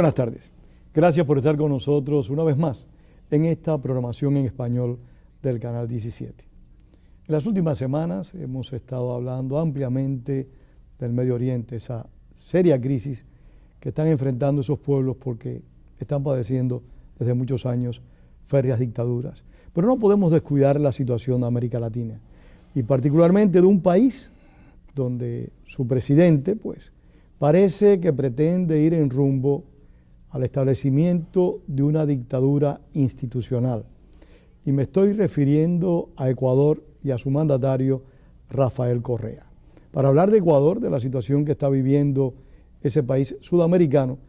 buenas tardes. Gracias por estar con nosotros una vez más en esta programación en español del Canal 17. En las últimas semanas hemos estado hablando ampliamente del Medio Oriente, esa seria crisis que están enfrentando esos pueblos porque están padeciendo desde muchos años férreas dictaduras. Pero no podemos descuidar la situación de América Latina y particularmente de un país donde su presidente pues parece que pretende ir en rumbo al establecimiento de una dictadura institucional. Y me estoy refiriendo a Ecuador y a su mandatario, Rafael Correa. Para hablar de Ecuador, de la situación que está viviendo ese país sudamericano,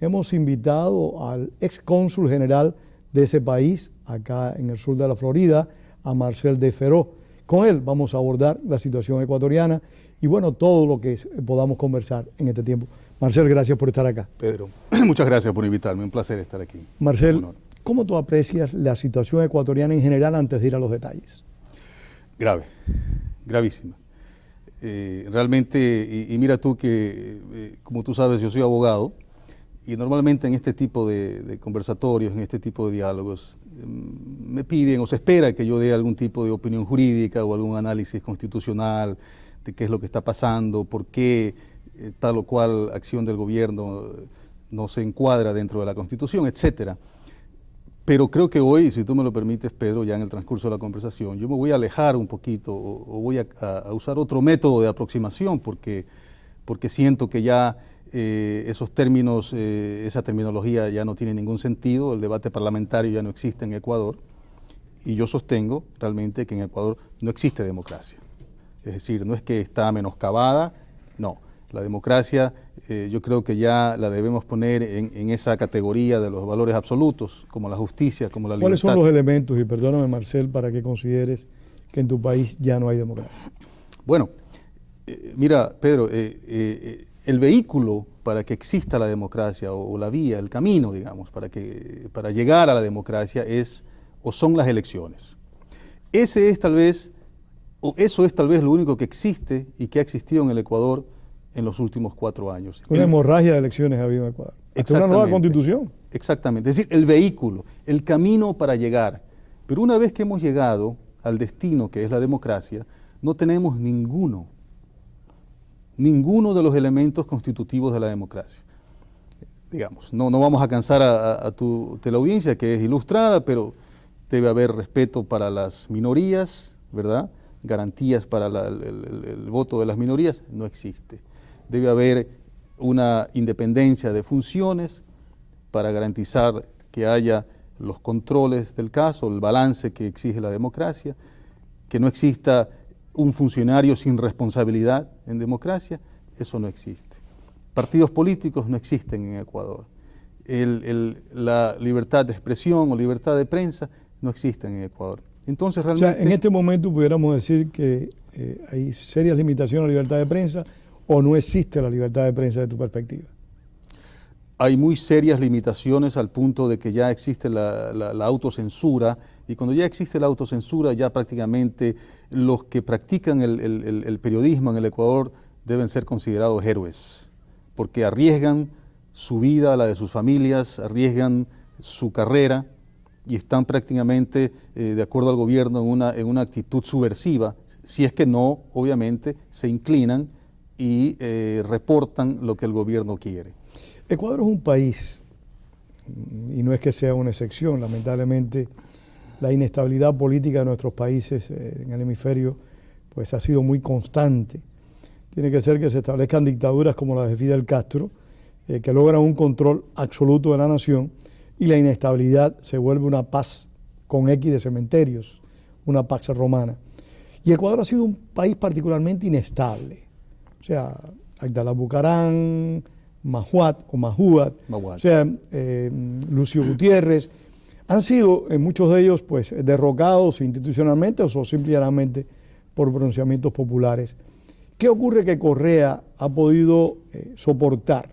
hemos invitado al ex cónsul general de ese país, acá en el sur de la Florida, a Marcel de Feró. Con él vamos a abordar la situación ecuatoriana y bueno, todo lo que podamos conversar en este tiempo. Marcel, gracias por estar acá. Pedro, muchas gracias por invitarme, un placer estar aquí. Marcel, ¿cómo tú aprecias la situación ecuatoriana en general antes de ir a los detalles? Grave, gravísima. Realmente, y mira tú que, como tú sabes, yo soy abogado y normalmente en este tipo de conversatorios, en este tipo de diálogos, me piden o se espera que yo dé algún tipo de opinión jurídica o algún análisis constitucional de qué es lo que está pasando, por qué tal o cual acción del gobierno no se encuadra dentro de la Constitución, etcétera. Pero creo que hoy, si tú me lo permites, Pedro, ya en el transcurso de la conversación, yo me voy a alejar un poquito o voy a usar otro método de aproximación porque siento que ya esos términos, esa terminología ya no tiene ningún sentido, el debate parlamentario ya no existe en Ecuador y yo sostengo realmente que en Ecuador no existe democracia. Es decir, no es que está menoscabada, no. La democracia yo creo que ya la debemos poner en esa categoría de los valores absolutos, como la justicia, como la libertad. ¿Cuáles son los elementos, y perdóname Marcel, para que consideres que en tu país ya no hay democracia? Bueno, mira Pedro, el vehículo para que exista la democracia o la vía, el camino, digamos, para llegar a la democracia es o son las elecciones. Eso es tal vez lo único que existe y que ha existido en el Ecuador en los últimos 4 años. Una hemorragia de elecciones ha habido en Ecuador. Hasta una nueva constitución. Exactamente, es decir, el vehículo, el camino para llegar. Pero una vez que hemos llegado al destino que es la democracia, no tenemos ninguno de los elementos constitutivos de la democracia. Digamos, no vamos a cansar a tu teleaudiencia, que es ilustrada, pero debe haber respeto para las minorías, ¿verdad? Garantías para el voto de las minorías, no existe. Debe haber una independencia de funciones para garantizar que haya los controles del caso, el balance que exige la democracia, que no exista un funcionario sin responsabilidad en democracia, eso no existe. Partidos políticos no existen en Ecuador. La libertad de expresión o libertad de prensa no existen en Ecuador. Entonces, realmente, o sea, en este momento pudiéramos decir que hay serias limitaciones a la libertad de prensa o no existe la libertad de prensa de tu perspectiva. Hay muy serias limitaciones al punto de que ya existe la autocensura y cuando ya existe la autocensura ya prácticamente los que practican el periodismo en el Ecuador deben ser considerados héroes porque arriesgan su vida, la de sus familias, arriesgan su carrera y están prácticamente, de acuerdo al gobierno, en una actitud subversiva, si es que no, obviamente, se inclinan y reportan lo que el gobierno quiere. Ecuador es un país, y no es que sea una excepción, lamentablemente, la inestabilidad política de nuestros países en el hemisferio pues ha sido muy constante. Tiene que ser que se establezcan dictaduras como la de Fidel Castro, que logran un control absoluto de la nación, y la inestabilidad se vuelve una paz con X de cementerios, una pax romana. Y Ecuador ha sido un país particularmente inestable. O sea, Agdalá Bucarán, Mahuat, o sea, Lucio Gutiérrez, han sido muchos de ellos pues derrocados institucionalmente o simplemente por pronunciamientos populares. ¿Qué ocurre? Que Correa ha podido soportar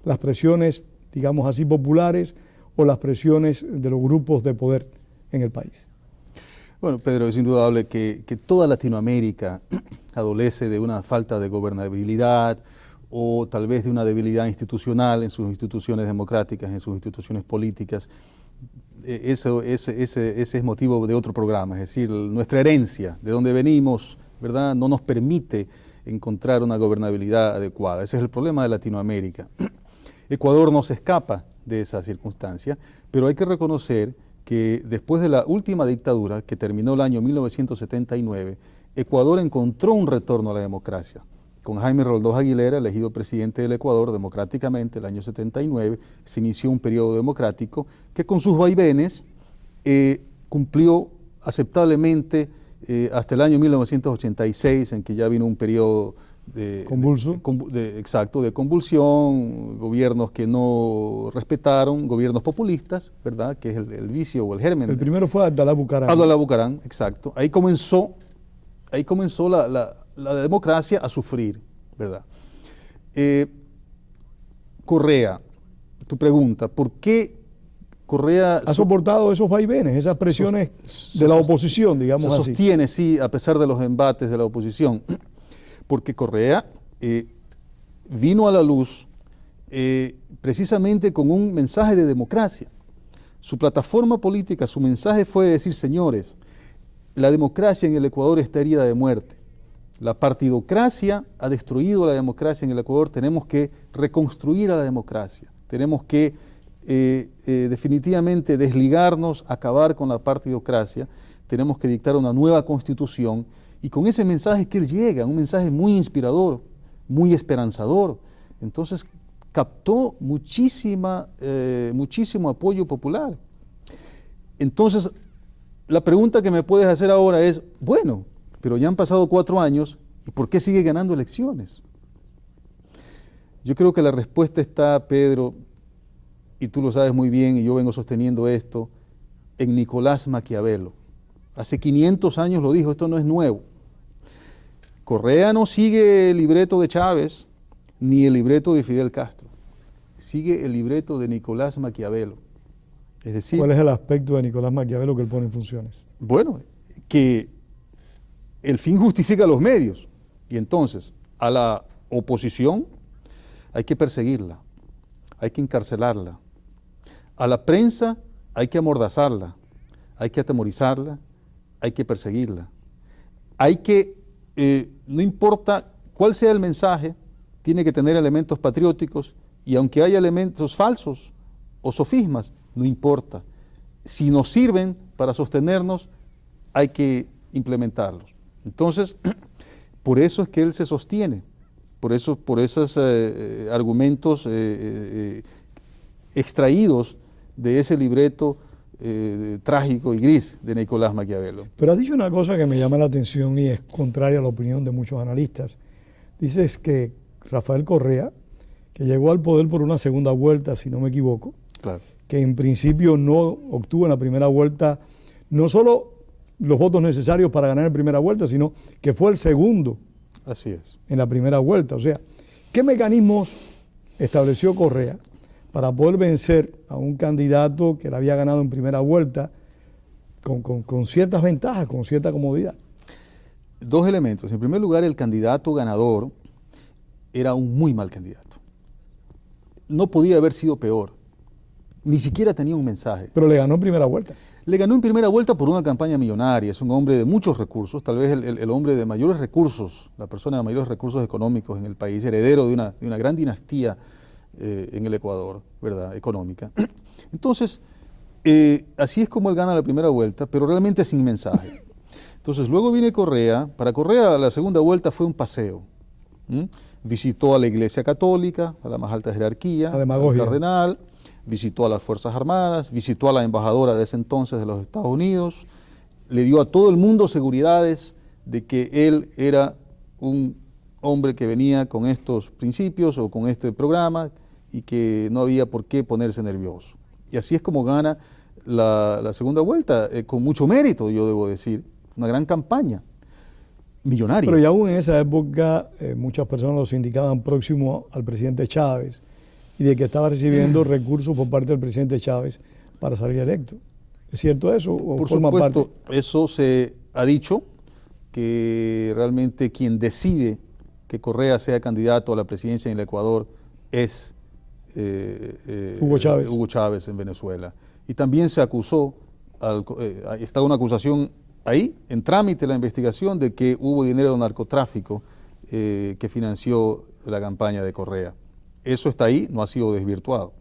las presiones, digamos así, populares o las presiones de los grupos de poder en el país? Bueno, Pedro, es indudable que toda Latinoamérica adolece de una falta de gobernabilidad, o tal vez de una debilidad institucional en sus instituciones democráticas, en sus instituciones políticas. Ese es motivo de otro programa, es decir, nuestra herencia, de donde venimos, ¿verdad?, no nos permite encontrar una gobernabilidad adecuada. Ese es el problema de Latinoamérica. Ecuador no se escapa de esa circunstancia, pero hay que reconocer que después de la última dictadura, que terminó el año 1979, Ecuador encontró un retorno a la democracia. Con Jaime Roldós Aguilera, elegido presidente del Ecuador democráticamente el año 79, se inició un periodo democrático que con sus vaivenes cumplió aceptablemente hasta el año 1986, en que ya vino un periodo convulso. Exacto, de convulsión, gobiernos que no respetaron, gobiernos populistas, ¿verdad?, que es el vicio o el germen. El primero fue Abdalá Bucaram. Abdalá Bucaram, exacto. Ahí comenzó la democracia a sufrir, ¿verdad? Correa, tu pregunta, ¿por qué Correa ha soportado esos vaivenes, esas presiones de la oposición, digamos así? Se sostiene, sí, a pesar de los embates de la oposición, porque Correa vino a la luz precisamente con un mensaje de democracia. Su plataforma política, su mensaje fue decir: señores, la democracia en el Ecuador está herida de muerte. La partidocracia ha destruido la democracia en el Ecuador. Tenemos que reconstruir a la democracia. Tenemos que definitivamente desligarnos, acabar con la partidocracia. Tenemos que dictar una nueva constitución. Y con ese mensaje que él llega, un mensaje muy inspirador, muy esperanzador. Entonces captó muchísimo apoyo popular. Entonces, la pregunta que me puedes hacer ahora es, bueno, pero ya han pasado 4 años, ¿y por qué sigue ganando elecciones? Yo creo que la respuesta está, Pedro, y tú lo sabes muy bien, y yo vengo sosteniendo esto, en Nicolás Maquiavelo. Hace 500 años lo dijo, esto no es nuevo. Correa no sigue el libreto de Chávez, ni el libreto de Fidel Castro. Sigue el libreto de Nicolás Maquiavelo. Es decir, ¿cuál es el aspecto de Nicolás Maquiavelo que él pone en funciones? Bueno, que el fin justifica los medios. Y entonces, a la oposición hay que perseguirla, hay que encarcelarla. A la prensa hay que amordazarla, hay que atemorizarla, hay que perseguirla. Hay que, no importa cuál sea el mensaje, tiene que tener elementos patrióticos, y aunque haya elementos falsos o sofismas, no importa. Si nos sirven para sostenernos, hay que implementarlos. Entonces, por eso es que él se sostiene, por esos argumentos extraídos de ese libreto trágico y gris de Nicolás Maquiavelo. Pero has dicho una cosa que me llama la atención y es contraria a la opinión de muchos analistas. Dices que Rafael Correa, que llegó al poder por una segunda vuelta, si no me equivoco, Claro. que en principio no obtuvo en la primera vuelta no solo los votos necesarios para ganar en primera vuelta, sino que fue el segundo. Así es. En la primera vuelta. O sea, ¿qué mecanismos estableció Correa para poder vencer a un candidato que le había ganado en primera vuelta con ciertas ventajas, con cierta comodidad? 2 elementos. En primer lugar, el candidato ganador era un muy mal candidato. No podía haber sido peor. Ni siquiera tenía un mensaje. Pero le ganó en primera vuelta. Le ganó en primera vuelta por una campaña millonaria. Es un hombre de muchos recursos, tal vez el hombre de mayores recursos, la persona de mayores recursos económicos en el país, heredero de una gran dinastía en el Ecuador, ¿verdad?, económica. Entonces, así es como él gana la primera vuelta, pero realmente sin mensaje. Entonces, luego viene Correa. Para Correa la segunda vuelta fue un paseo. Visitó a la Iglesia Católica, a la más alta jerarquía, al cardenal, visitó a las Fuerzas Armadas, visitó a la embajadora de ese entonces de los Estados Unidos, le dio a todo el mundo seguridades de que él era un hombre que venía con estos principios o con este programa y que no había por qué ponerse nervioso. Y así es como gana la segunda vuelta, con mucho mérito, yo debo decir, una gran campaña millonaria. Pero ya aún en esa época muchas personas los indicaban próximo al presidente Chávez y de que estaba recibiendo recursos por parte del presidente Chávez para salir electo. ¿Es cierto eso? ¿O por forma supuesto, parte? eso se ha dicho, que realmente quien decide que Correa sea candidato a la presidencia en el Ecuador es Hugo Chávez en Venezuela. Y también se acusó, está una acusación ahí, en trámite la investigación, de que hubo dinero de narcotráfico que financió la campaña de Correa. Eso está ahí, no ha sido desvirtuado.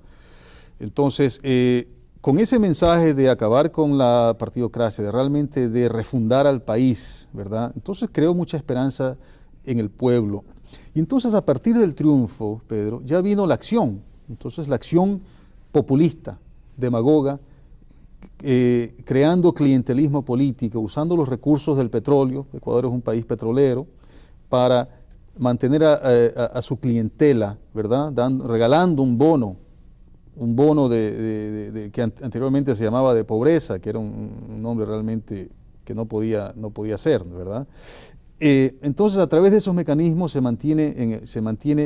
Entonces, con ese mensaje de acabar con la partidocracia, de realmente de refundar al país, ¿verdad? Entonces creó mucha esperanza en el pueblo. Y entonces a partir del triunfo, Pedro, ya vino la acción. Entonces la acción populista, demagoga, creando clientelismo político, usando los recursos del petróleo. Ecuador es un país petrolero, para mantener a su clientela, ¿verdad? Regalando un bono que anteriormente se llamaba de pobreza, que era un nombre realmente que no podía ser, ¿verdad? Entonces, a través de esos mecanismos se mantiene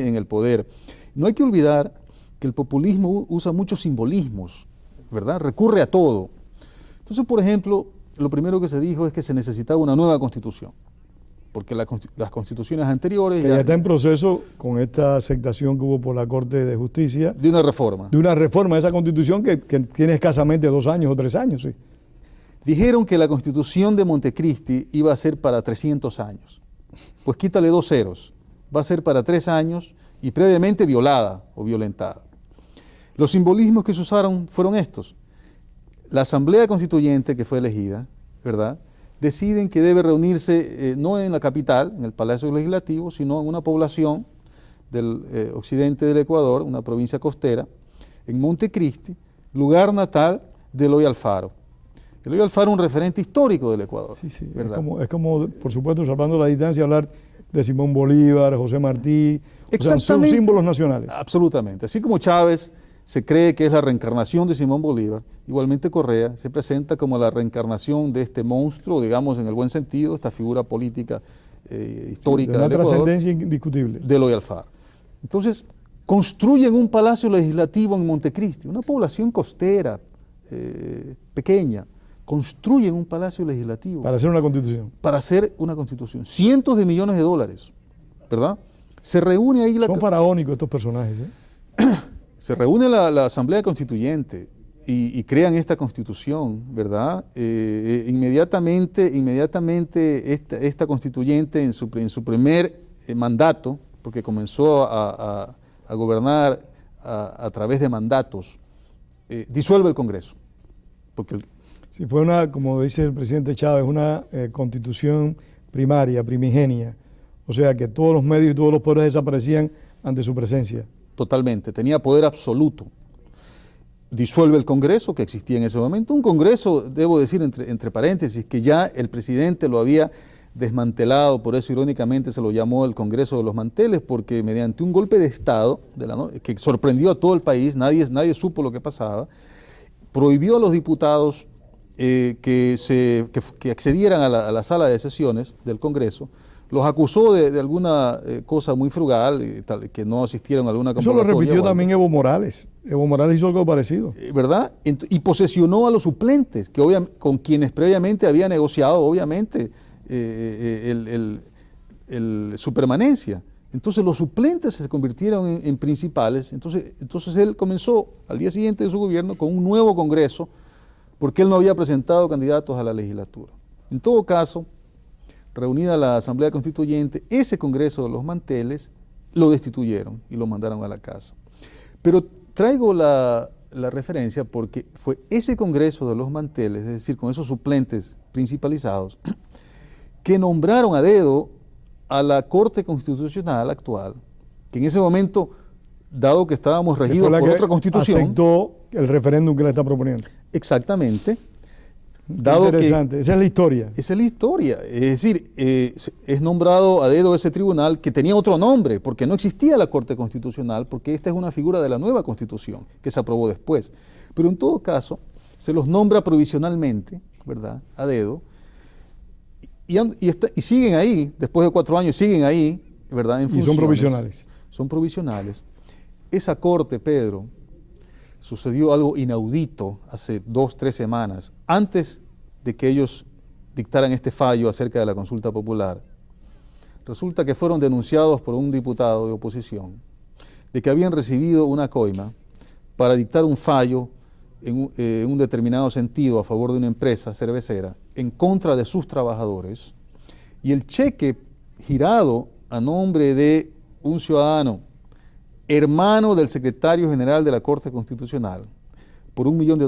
en el poder. No hay que olvidar que el populismo usa muchos simbolismos, ¿verdad? Recurre a todo. Entonces, por ejemplo, lo primero que se dijo es que se necesitaba una nueva constitución, porque las constituciones anteriores... Que ya está en proceso con esta aceptación que hubo por la Corte de Justicia. De una reforma. De una reforma de esa constitución que tiene escasamente 2 años o 3 años, sí. Dijeron que la constitución de Montecristi iba a ser para 300 años. Pues quítale 2 ceros. Va a ser para 3 años y previamente violada o violentada. Los simbolismos que se usaron fueron estos. La Asamblea Constituyente que fue elegida, ¿verdad?, deciden que debe reunirse no en la capital, en el Palacio Legislativo, sino en una población del occidente del Ecuador, una provincia costera, en Montecristi, lugar natal de Eloy Alfaro. Eloy Alfaro es un referente histórico del Ecuador. Sí, sí. Es como, por supuesto, salvando la distancia, hablar de Simón Bolívar, José Martí. O sea, son símbolos nacionales. Absolutamente. Así como Chávez se cree que es la reencarnación de Simón Bolívar, igualmente Correa se presenta como la reencarnación de este monstruo, digamos en el buen sentido, esta figura política histórica del Ecuador. De una trascendencia indiscutible. De Eloy Alfaro. Entonces, construyen un palacio legislativo en Montecristi, una población costera, pequeña. Construyen un palacio legislativo. Para hacer una constitución. Para hacer una constitución. Cientos de millones de dólares, ¿verdad? Se reúne ahí Son faraónicos estos personajes, ¿eh? Se reúne la Asamblea Constituyente y crean esta constitución, ¿verdad? Inmediatamente esta constituyente en su primer mandato, porque comenzó a gobernar a través de mandatos, disuelve el Congreso. Porque sí, fue como dice el presidente Chávez, una constitución primaria, primigenia. O sea que todos los medios y todos los poderes desaparecían ante su presencia. Totalmente, tenía poder absoluto. Disuelve el Congreso que existía en ese momento, un Congreso, debo decir entre paréntesis, que ya el presidente lo había desmantelado, por eso irónicamente se lo llamó el Congreso de los Manteles, porque mediante un golpe de Estado que sorprendió a todo el país, nadie supo lo que pasaba, prohibió a los diputados que accedieran a la sala de sesiones del Congreso, los acusó de alguna cosa muy frugal, que no asistieron a alguna convocatoria. Eso lo repitió también Evo Morales. Evo Morales hizo algo parecido. ¿Verdad? Y posesionó a los suplentes, con quienes previamente había negociado, obviamente, su permanencia. Entonces los suplentes se convirtieron en principales. Entonces él comenzó al día siguiente de su gobierno con un nuevo Congreso, porque él no había presentado candidatos a la legislatura. En todo caso, reunida la Asamblea Constituyente, ese Congreso de los Manteles lo destituyeron y lo mandaron a la casa. Pero traigo la referencia porque fue ese Congreso de los Manteles, es decir, con esos suplentes principalizados, que nombraron a dedo a la Corte Constitucional actual, que en ese momento, dado que estábamos regidos por otra constitución, aceptó el referéndum que le está proponiendo. Exactamente. Interesante, esa es la historia. Esa es la historia. Es decir, es nombrado a dedo ese tribunal que tenía otro nombre, porque no existía la Corte Constitucional, porque esta es una figura de la nueva Constitución que se aprobó después. Pero en todo caso, se los nombra provisionalmente, ¿verdad?, a dedo, y siguen ahí, después de 4 años, siguen ahí, ¿verdad?, en funciones. Y son provisionales. Son provisionales. Esa Corte, Pedro, sucedió algo inaudito hace 2-3 semanas, antes de que ellos dictaran este fallo acerca de la consulta popular. Resulta que fueron denunciados por un diputado de oposición de que habían recibido una coima para dictar un fallo en un determinado sentido a favor de una empresa cervecera en contra de sus trabajadores, y el cheque girado a nombre de un ciudadano, hermano del secretario general de la Corte Constitucional, por $1 millón,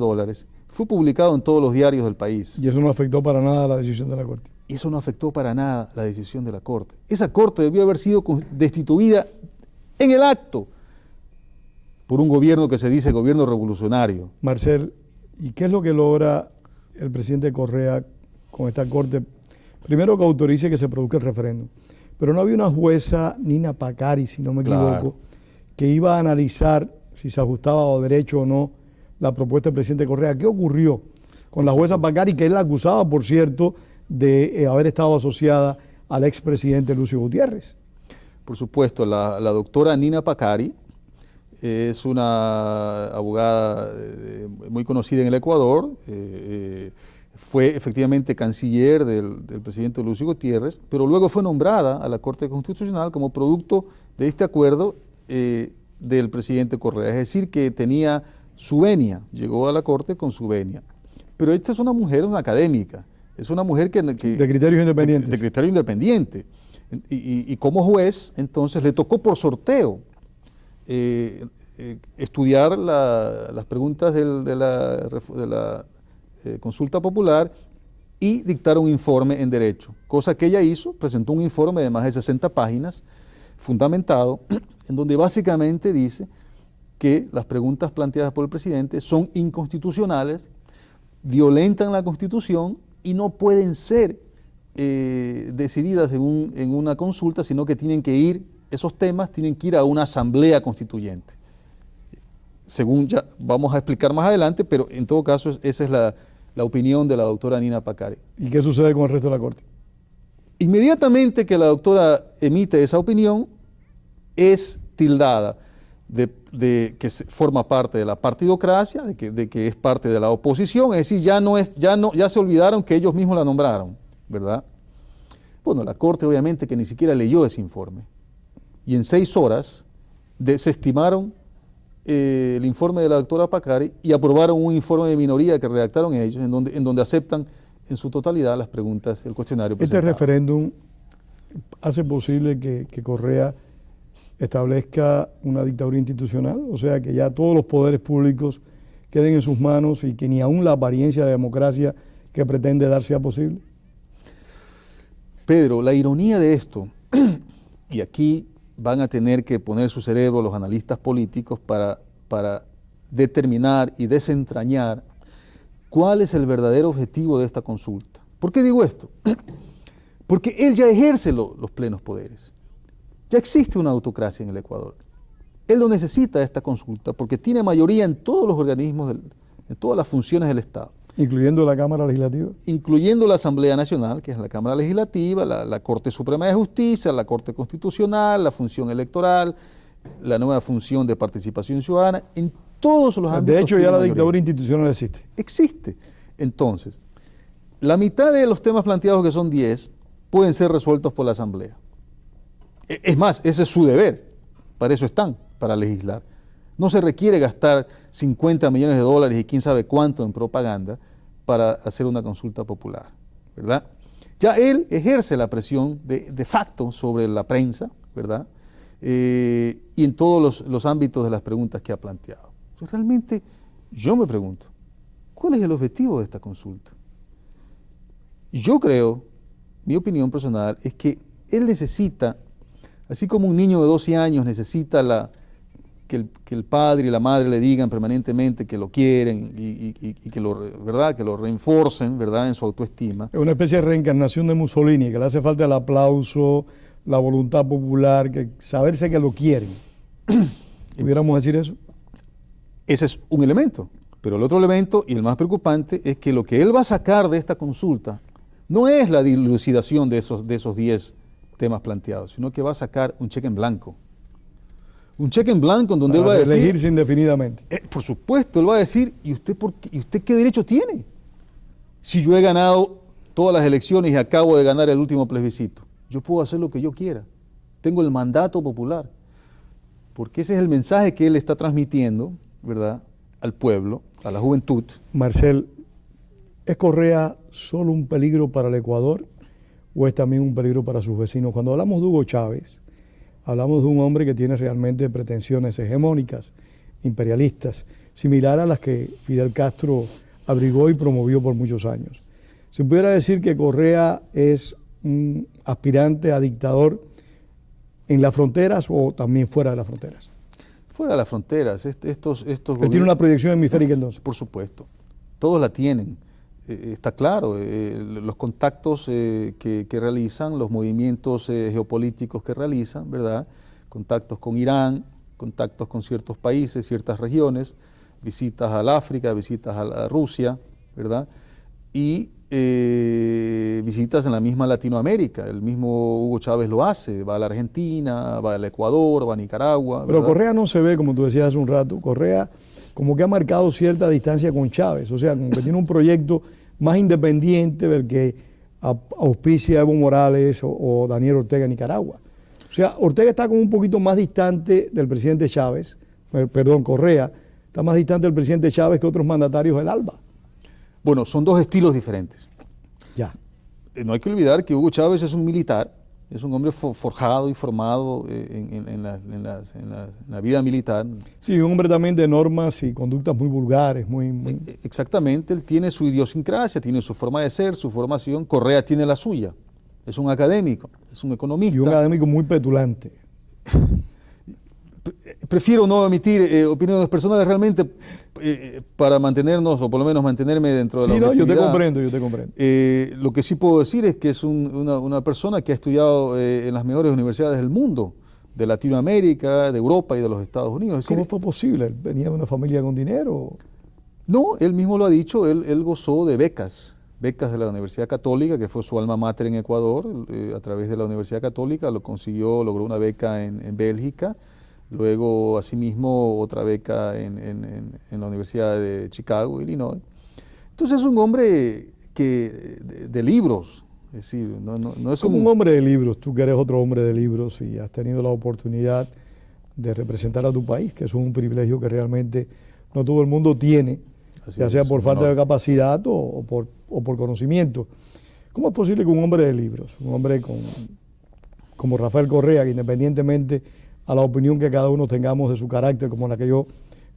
fue publicado en todos los diarios del país. Y eso no afectó para nada la decisión de la Corte. Y eso no afectó para nada la decisión de la Corte. Esa Corte debió haber sido destituida en el acto por un gobierno que se dice gobierno revolucionario. Marcel, ¿y qué es lo que logra el presidente Correa con esta Corte? Primero, que autorice que se produzca el referéndum. Pero no había una jueza, Nina Pacari, si no me equivoco, que iba a analizar si se ajustaba a derecho o no la propuesta del presidente Correa. ¿Qué ocurrió con la jueza Pacari, que él la acusaba, por cierto, de haber estado asociada al expresidente Lucio Gutiérrez? Por supuesto, la doctora Nina Pacari es una abogada muy conocida en el Ecuador, fue efectivamente canciller del presidente Lucio Gutiérrez, pero luego fue nombrada a la Corte Constitucional como producto de este acuerdo del presidente Correa, es decir, que tenía su venia, llegó a la Corte con su venia. Pero esta es una mujer, una académica, es una mujer que de criterios independientes. De criterio independiente. Y como juez, entonces, le tocó por sorteo estudiar las preguntas de la consulta popular y dictar un informe en derecho, cosa que ella hizo, presentó un informe de más de 60 páginas, fundamentado, en donde básicamente dice que las preguntas planteadas por el presidente son inconstitucionales, violentan la Constitución y no pueden ser decididas en una consulta, sino que esos temas tienen que ir a una asamblea constituyente. Según ya vamos a explicar más adelante, pero en todo caso esa es la opinión de la doctora Nina Pacari. ¿Y qué sucede con el resto de la Corte? Inmediatamente que la doctora emite esa opinión, es tildada de que forma parte de la partidocracia, de que es parte de la oposición, es decir, ya se olvidaron que ellos mismos la nombraron, ¿verdad? Bueno, la Corte obviamente que ni siquiera leyó ese informe, y en 6 horas desestimaron el informe de la doctora Pacari y aprobaron un informe de minoría que redactaron ellos, en donde aceptan en su totalidad las preguntas, el cuestionario presentado. Este referéndum hace posible que Correa establezca una dictadura institucional, o sea, que ya todos los poderes públicos queden en sus manos y que ni aún la apariencia de democracia que pretende dar sea posible. Pedro, la ironía de esto, y aquí van a tener que poner su cerebro los analistas políticos para determinar y desentrañar cuál es el verdadero objetivo de esta consulta. ¿Por qué digo esto? Porque él ya ejerce los plenos poderes. Ya existe una autocracia en el Ecuador. Él no necesita esta consulta porque tiene mayoría en todos los organismos, en todas las funciones del Estado. ¿Incluyendo la Cámara Legislativa? Incluyendo la Asamblea Nacional, que es la Cámara Legislativa, la Corte Suprema de Justicia, la Corte Constitucional, la función electoral, la nueva función de participación ciudadana, en todos los ámbitos. De hecho, ya la dictadura institucional existe. Existe. Entonces, la mitad de los temas planteados, que son 10, pueden ser resueltos por la Asamblea. Es más, ese es su deber, para eso están, para legislar. No se requiere gastar $50 millones y quién sabe cuánto en propaganda para hacer una consulta popular, ¿verdad? Ya él ejerce la presión de facto sobre la prensa, ¿verdad? Y en todos los ámbitos de las preguntas que ha planteado. Entonces, realmente, yo me pregunto, ¿cuál es el objetivo de esta consulta? Yo creo, mi opinión personal, es que él necesita, así como un niño de 12 años necesita que el padre y la madre le digan permanentemente que lo quieren y que lo reenforcen, ¿verdad?, en su autoestima. Es una especie de reencarnación de Mussolini, que le hace falta el aplauso, la voluntad popular, que saberse que lo quieren. ¿Pudiéramos decir eso? Ese es un elemento, pero el otro elemento, y el más preocupante, es que lo que él va a sacar de esta consulta no es la dilucidación de esos 10 temas planteados, sino que va a sacar un cheque en blanco. Un cheque en blanco en donde él va a decir... elegirse indefinidamente. Por supuesto, él va a decir, ¿y usted qué derecho tiene? Si yo he ganado todas las elecciones y acabo de ganar el último plebiscito. yo puedo hacer lo que yo quiera. Tengo el mandato popular. Porque ese es el mensaje que él está transmitiendo, ¿verdad?, al pueblo, a la juventud. Marcel, ¿es Correa solo un peligro para el Ecuador o es también un peligro para sus vecinos? Cuando hablamos de Hugo Chávez, hablamos de un hombre que tiene realmente pretensiones hegemónicas, imperialistas, similar a las que Fidel Castro abrigó y promovió por muchos años. ¿Se pudiera decir que Correa es un aspirante a dictador en las fronteras o también fuera de las fronteras? Fuera de las fronteras. Estos ¿Él tiene una proyección hemisférica entonces? Por supuesto. Todos la tienen. Está claro. Los contactos que realizan, los movimientos geopolíticos que realizan, ¿verdad? Contactos con Irán, contactos con ciertos países, ciertas regiones, visitas al África, visitas a Rusia, ¿verdad? Y visitas en la misma Latinoamérica. El mismo Hugo Chávez lo hace, va a la Argentina, va al Ecuador, va a Nicaragua. Pero ¿verdad? Correa no se ve, como tú decías hace un rato, Correa como que ha marcado cierta distancia con Chávez, o sea, como que tiene un proyecto más independiente del que auspicia Evo Morales o Daniel Ortega en Nicaragua. O sea, Ortega está como un poquito más distante del presidente Chávez, perdón, Correa está más distante del presidente Chávez que otros mandatarios del ALBA. Bueno, son dos estilos diferentes. Ya. No hay que olvidar que Hugo Chávez es un militar, es un hombre forjado y formado en la vida militar. Sí, un hombre también de normas y conductas muy vulgares, muy... Exactamente, él tiene su idiosincrasia, tiene su forma de ser, su formación. Correa tiene la suya. Es un académico, es un economista. Y un académico muy petulante. Prefiero no emitir opiniones personales realmente para mantenernos, o por lo menos mantenerme dentro de la objetividad. Sí, no, yo te comprendo. Lo que sí puedo decir es que es una persona que ha estudiado en las mejores universidades del mundo, de Latinoamérica, de Europa y de los Estados Unidos. Es decir, ¿cómo fue posible? ¿Él venía de una familia con dinero? No, él mismo lo ha dicho, él gozó de becas de la Universidad Católica, que fue su alma mater en Ecuador. A través de la Universidad Católica logró una beca en Bélgica. Luego, asimismo, otra beca en la Universidad de Chicago, Illinois. Entonces es un hombre de libros, es decir, no es como un hombre de libros, tú que eres otro hombre de libros y has tenido la oportunidad de representar a tu país, que eso es un privilegio que realmente no todo el mundo tiene, ya sea por falta de capacidad o por conocimiento. ¿Cómo es posible que un hombre de libros, un hombre como Rafael Correa, que independientemente a la opinión que cada uno tengamos de su carácter, como la que yo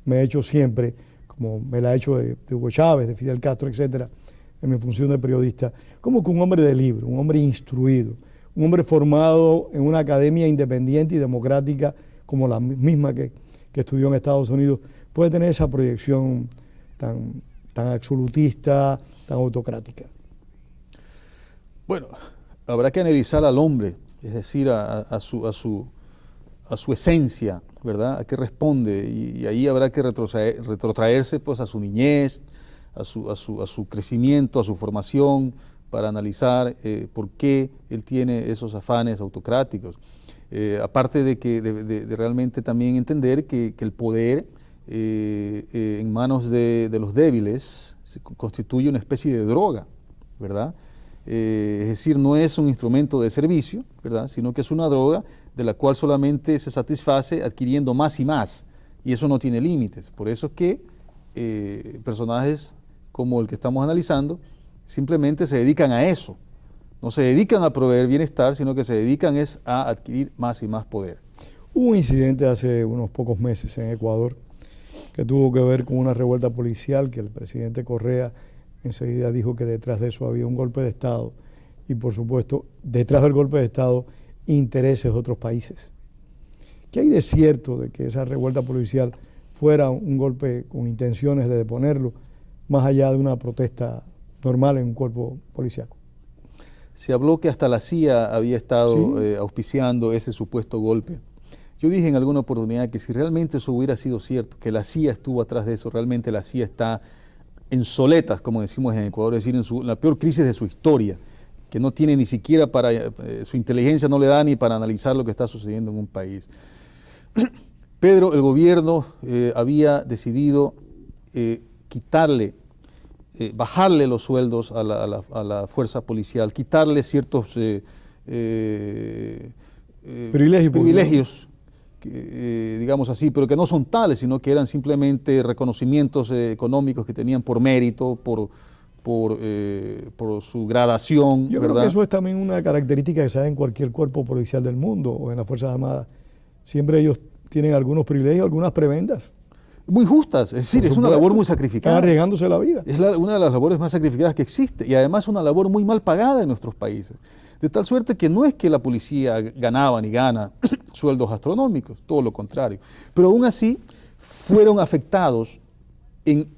me he hecho siempre, como me la he hecho de Hugo Chávez, de Fidel Castro, etcétera, en mi función de periodista, como que un hombre de libro, un hombre instruido, un hombre formado en una academia independiente y democrática como la misma que estudió en Estados Unidos, puede tener esa proyección tan absolutista, tan autocrática? Bueno, habrá que analizar al hombre, es decir, a su esencia, ¿verdad? A qué responde, y ahí habrá que retrotraerse pues a su niñez, a su crecimiento, a su formación, para analizar por qué él tiene esos afanes autocráticos. Aparte de realmente también entender que el poder en manos de los débiles constituye una especie de droga, ¿verdad? Es decir, no es un instrumento de servicio, ¿verdad?, sino que es una droga de la cual solamente se satisface adquiriendo más y más, y eso no tiene límites. Por eso es que personajes como el que estamos analizando simplemente se dedican a eso, no se dedican a proveer bienestar, sino que se dedican es a adquirir más y más poder. Hubo un incidente hace unos pocos meses en Ecuador que tuvo que ver con una revuelta policial que el presidente Correa enseguida dijo que detrás de eso había un golpe de Estado y, por supuesto, detrás del golpe de Estado, intereses de otros países. ¿Qué hay de cierto de que esa revuelta policial fuera un golpe con intenciones de deponerlo, más allá de una protesta normal en un cuerpo policiaco? Se habló que hasta la CIA había estado ¿Sí? Auspiciando ese supuesto golpe. Yo dije en alguna oportunidad que si realmente eso hubiera sido cierto, que la CIA estuvo atrás de eso, realmente la CIA está en soletas, como decimos en Ecuador, es decir, en la peor crisis de su historia, que no tiene ni siquiera su inteligencia no le da ni para analizar lo que está sucediendo en un país. Pedro, el gobierno había decidido bajarle los sueldos a la fuerza policial, quitarle ciertos privilegios digamos así, pero que no son tales, sino que eran simplemente reconocimientos económicos que tenían por mérito, por su gradación. Yo creo que eso es también una característica que se da en cualquier cuerpo policial del mundo o en las Fuerzas Armadas. Siempre ellos tienen algunos privilegios, algunas prebendas. Muy justas, es decir, es una labor muy sacrificada. Están arriesgándose la vida. Es una de las labores más sacrificadas que existe y además una labor muy mal pagada en nuestros países. De tal suerte que no es que la policía ganaba ni gana sueldos astronómicos, todo lo contrario. Pero aún así fueron afectados en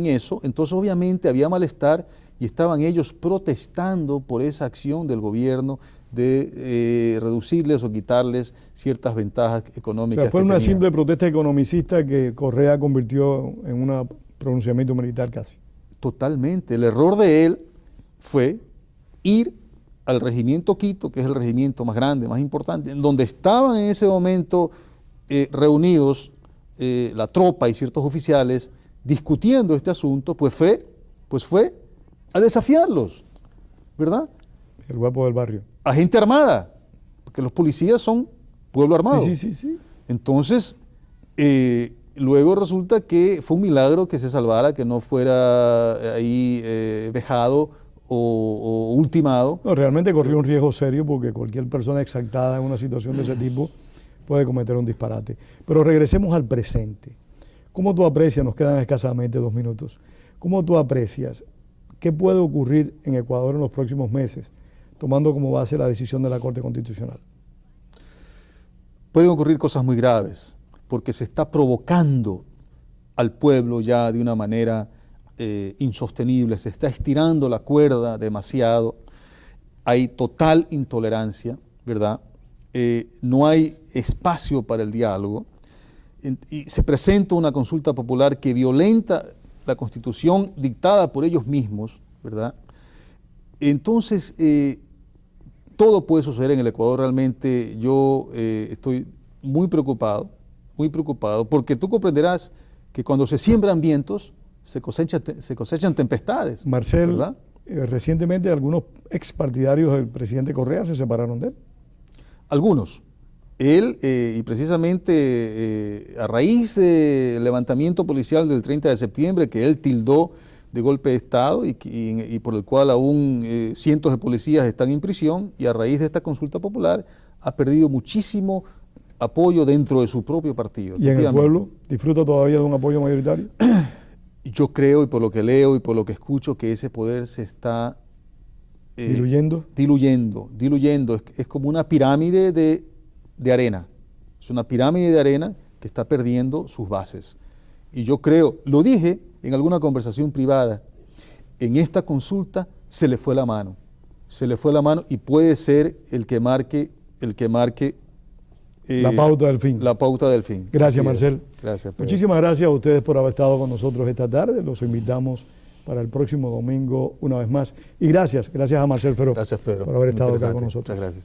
eso, entonces obviamente había malestar y estaban ellos protestando por esa acción del gobierno de reducirles o quitarles ciertas ventajas económicas. O sea, fue una simple protesta economicista que Correa convirtió en un pronunciamiento militar casi. Totalmente. El error de él fue ir al regimiento Quito, que es el regimiento más grande, más importante, en donde estaban en ese momento reunidos la tropa y ciertos oficiales discutiendo este asunto, pues fue a desafiarlos, ¿verdad? El guapo del barrio. A gente armada, porque los policías son pueblo armado. Sí. Entonces, luego resulta que fue un milagro que se salvara, que no fuera ahí vejado o ultimado. No, realmente corrió un riesgo serio porque cualquier persona exaltada en una situación de ese tipo puede cometer un disparate. Pero regresemos al presente. ¿Cómo tú aprecias, nos quedan escasamente 2 minutos, cómo tú aprecias qué puede ocurrir en Ecuador en los próximos meses, tomando como base la decisión de la Corte Constitucional? Pueden ocurrir cosas muy graves, porque se está provocando al pueblo ya de una manera insostenible, se está estirando la cuerda demasiado, hay total intolerancia, ¿verdad? No hay espacio para el diálogo, y se presenta una consulta popular que violenta la Constitución dictada por ellos mismos, ¿verdad? Entonces, todo puede suceder en el Ecuador. Realmente yo estoy muy preocupado, porque tú comprenderás que cuando se siembran vientos, se cosechan tempestades. Marcel, recientemente algunos expartidarios del presidente Correa se separaron de él. Algunos. Él, y precisamente a raíz del levantamiento policial del 30 de septiembre, que él tildó de golpe de Estado y por el cual aún cientos de policías están en prisión, y a raíz de esta consulta popular ha perdido muchísimo apoyo dentro de su propio partido. ¿Y en el pueblo disfruta todavía de un apoyo mayoritario? Yo creo, y por lo que leo y por lo que escucho, que ese poder se está diluyendo. Es como una pirámide de arena. Es una pirámide de arena que está perdiendo sus bases. Y yo creo, lo dije en alguna conversación privada, en esta consulta se le fue la mano. Y puede ser el que marque la pauta del fin. La pauta del fin. Gracias, Marcel. Gracias, Pedro. Muchísimas gracias a ustedes por haber estado con nosotros esta tarde. Los invitamos para el próximo domingo una vez más. Y gracias a Marcel Feró. Gracias, Pedro. Por haber estado acá con nosotros. Muchas gracias.